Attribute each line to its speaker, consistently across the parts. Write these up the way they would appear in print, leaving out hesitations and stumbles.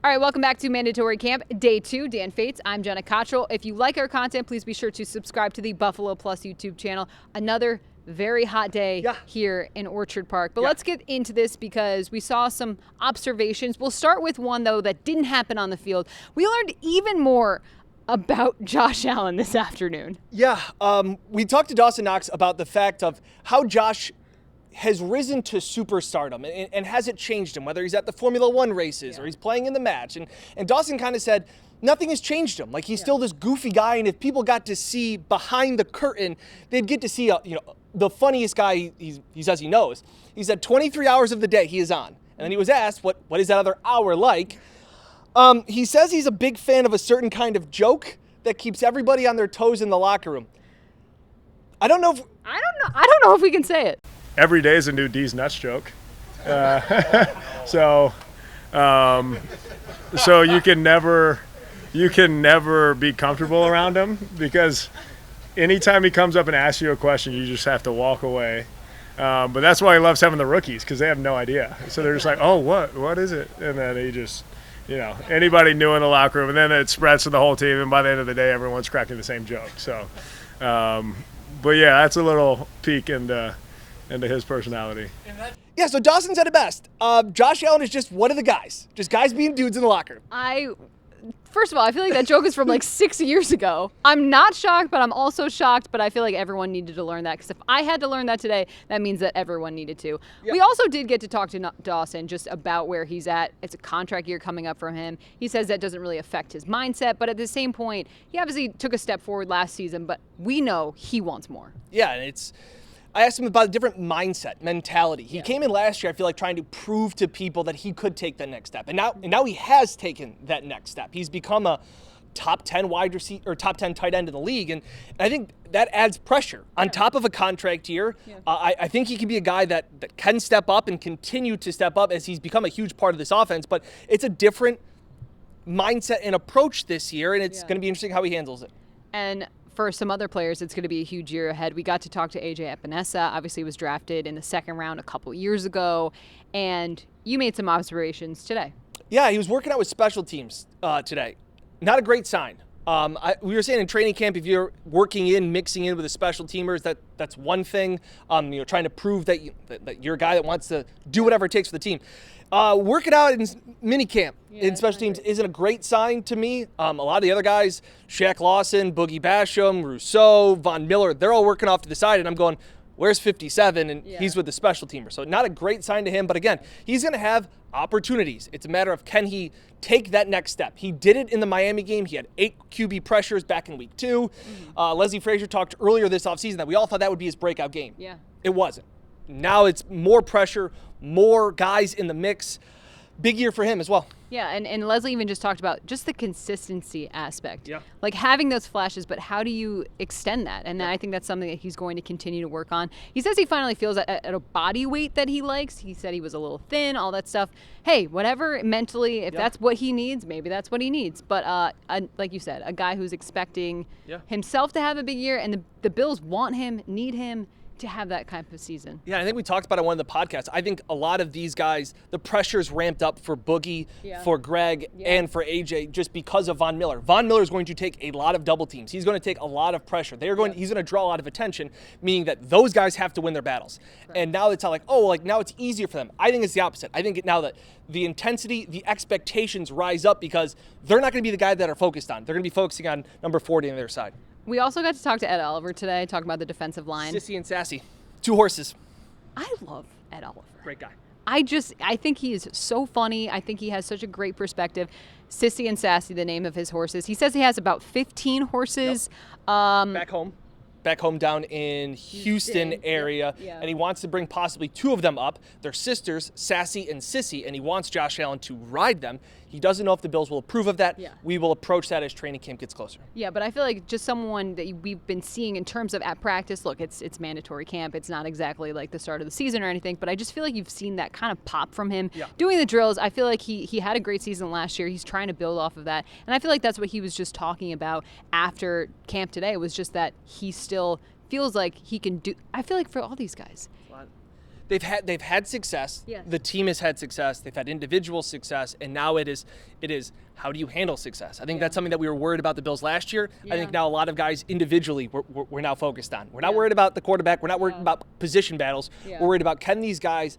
Speaker 1: All right, welcome back to Mandatory Camp, Day 2. Dan Fates, I'm Jenna Cottrell. If you like our content, please be sure to subscribe to the Buffalo Plus YouTube channel. Another very hot day here in Orchard Park. But let's get into this because we saw some observations. We'll start with one, though, that didn't happen on the field. We learned even more about Josh Allen this afternoon.
Speaker 2: Yeah, we talked to Dawson Knox about the fact of how Josh has risen to superstardom and has it changed him, whether he's at the Formula One races or he's playing in the match. And Dawson kind of said, nothing has changed him. Like, he's still this goofy guy, and if people got to see behind the curtain, they'd get to see, the funniest guy he says he knows. He said 23 hours of the day he is on. And then he was asked, what is that other hour like? He says he's a big fan of a certain kind of joke that keeps everybody on their toes in the locker room. I don't know if
Speaker 1: we can say it.
Speaker 3: Every day is a new D's nuts joke. So you can never be comfortable around him, because anytime he comes up and asks you a question, you just have to walk away. But that's why he loves having the rookies, because they have no idea. So they're just like, oh, what is it? And then he just, anybody new in the locker room, and then it spreads to the whole team, and by the end of the day, everyone's cracking the same joke. So, but yeah, that's a little peek into his personality.
Speaker 2: Yeah, so Dawson said it best. Josh Allen is just one of the guys. Just guys being dudes in the locker.
Speaker 1: First of all, I feel like that joke is from like 6 years ago. I'm not shocked, but I'm also shocked, but I feel like everyone needed to learn that, because if I had to learn that today, that means that everyone needed to. Yep. We also did get to talk to Dawson just about where he's at. It's a contract year coming up for him. He says that doesn't really affect his mindset, but at the same point, he obviously took a step forward last season, but we know he wants more.
Speaker 2: Yeah, and I asked him about a different mindset, mentality. He came in last year, I feel like, trying to prove to people that he could take that next step. And now he has taken that next step. He's become a top 10 wide receiver or top 10 tight end in the league. And I think that adds pressure on top of a contract year. Yeah. I think he can be a guy that can step up and continue to step up as he's become a huge part of this offense. But it's a different mindset and approach this year, and it's going to be interesting how he handles it.
Speaker 1: And for some other players, it's going to be a huge year ahead. We got to talk to AJ Epinesa. Obviously, he was drafted in the second round a couple years ago, and you made some observations today.
Speaker 2: Yeah, he was working out with special teams today. Not a great sign. We were saying in training camp, if you're mixing in with the special teamers, that's one thing. Trying to prove that you're a guy that wants to do whatever it takes for the team. Working out in minicamp in special teams isn't a great sign to me. A lot of the other guys, Shaq Lawson, Boogie Basham, Rousseau, Von Miller, they're all working off to the side, and I'm going, where's 57? And he's with the special teamer. So not a great sign to him, but again, he's going to have opportunities. It's a matter of, can he take that next step? He did it in the Miami game. He had 8 QB pressures back in week 2. Leslie Frazier talked earlier this offseason that we all thought that would be his breakout game. Yeah. It wasn't. Now it's more pressure, more guys in the mix. Big year for him as well.
Speaker 1: Yeah, and Leslie even just talked about just the consistency aspect. Yeah. Like having those flashes, but how do you extend that? And I think that's something that he's going to continue to work on. He says he finally feels at a body weight that he likes. He said he was a little thin, all that stuff. Hey, whatever mentally, if that's what he needs, maybe that's what he needs. But like you said, a guy who's expecting himself to have a big year, and the Bills want him, need him to have that kind of season.
Speaker 2: Yeah, I think we talked about it on one of the podcasts. I think a lot of these guys, the pressure's ramped up for Boogie, for Greg, and for AJ just because of Von Miller. Von Miller is going to take a lot of double teams. He's going to take a lot of pressure. He's going to draw a lot of attention, meaning that those guys have to win their battles. Right. And now it's not like, now it's easier for them. I think it's the opposite. I think now that the intensity, the expectations rise up because they're not going to be the guy that are focused on. They're going to be focusing on number 40 on their side.
Speaker 1: We also got to talk to Ed Oliver today, talking about the defensive line.
Speaker 2: Sissy and Sassy. 2 horses.
Speaker 1: I love Ed Oliver.
Speaker 2: Great guy.
Speaker 1: I think he is so funny. I think he has such a great perspective. Sissy and Sassy, the name of his horses. He says he has about 15 horses.
Speaker 2: Back home down in Houston area, and he wants to bring possibly 2 of them up. They're sisters, Sassy and Sissy, and he wants Josh Allen to ride them. He doesn't know if the Bills will approve of that. Yeah. We will approach that as training camp gets closer. Yeah,
Speaker 1: but I feel like just someone that we've been seeing in terms of at practice, look, it's mandatory camp. It's not exactly like the start of the season or anything, but I just feel like you've seen that kind of pop from him. Yeah. Doing the drills, I feel like he had a great season last year. He's trying to build off of that, and I feel like that's what he was just talking about after camp today, was just that he still feels like he can do. I feel like for all these guys.
Speaker 2: they've had success.
Speaker 1: Yes.
Speaker 2: The team has had success. They've had individual success, and now it is how do you handle success? I think that's something that we were worried about the Bills last year. I think now a lot of guys individually we're now focused on. We're not worried about the quarterback. We're not worried about position battles. We're worried about, can these guys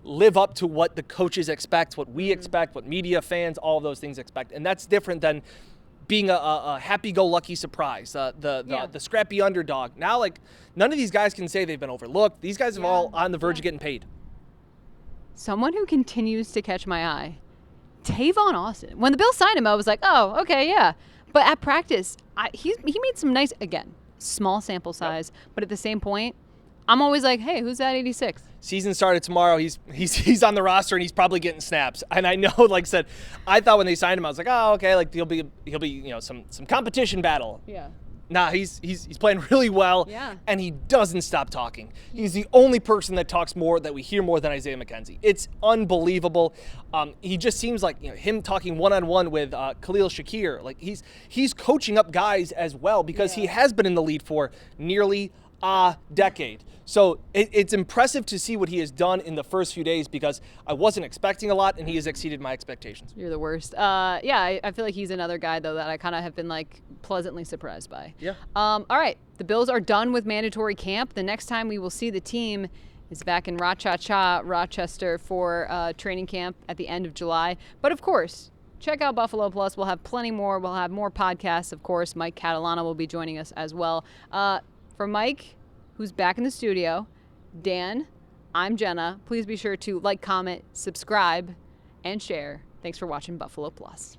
Speaker 2: live up to what the coaches expect, what we expect, what media, fans, all of those things expect. And that's different than being a happy-go-lucky surprise, the scrappy underdog. Now, like, none of these guys can say they've been overlooked. These guys are all on the verge of getting paid.
Speaker 1: Someone who continues to catch my eye, Tavon Austin. When the Bills signed him, I was like, oh, okay, yeah. But at practice, he made some nice, again, small sample size, but at the same point, I'm always like, hey, who's that 86?
Speaker 2: Season started tomorrow. He's on the roster and he's probably getting snaps. And I know, like I said, I thought when they signed him, I was like, oh, okay, like he'll be some competition battle.
Speaker 1: Yeah.
Speaker 2: Nah, he's playing really well.
Speaker 1: Yeah.
Speaker 2: And he doesn't stop talking. He's the only person that talks more, that we hear more than Isaiah McKenzie. It's unbelievable. He just seems like, him talking one-on-one with Khalil Shakir. Like he's coaching up guys as well, because he has been in the lead for nearly a decade. So it's impressive to see what he has done in the first few days, because I wasn't expecting a lot, and he has exceeded my expectations.
Speaker 1: You're the worst. I feel like he's another guy, though, that I kind of have been, like, pleasantly surprised by.
Speaker 2: Yeah.
Speaker 1: All right. The Bills are done with mandatory camp. The next time we will see the team is back in Rochester for training camp at the end of July. But, of course, check out Buffalo Plus. We'll have plenty more. We'll have more podcasts, of course. Mike Catalana will be joining us as well. For Mike, who's back in the studio, Dan, I'm Jenna. Please be sure to like, comment, subscribe, and share. Thanks for watching Buffalo Plus.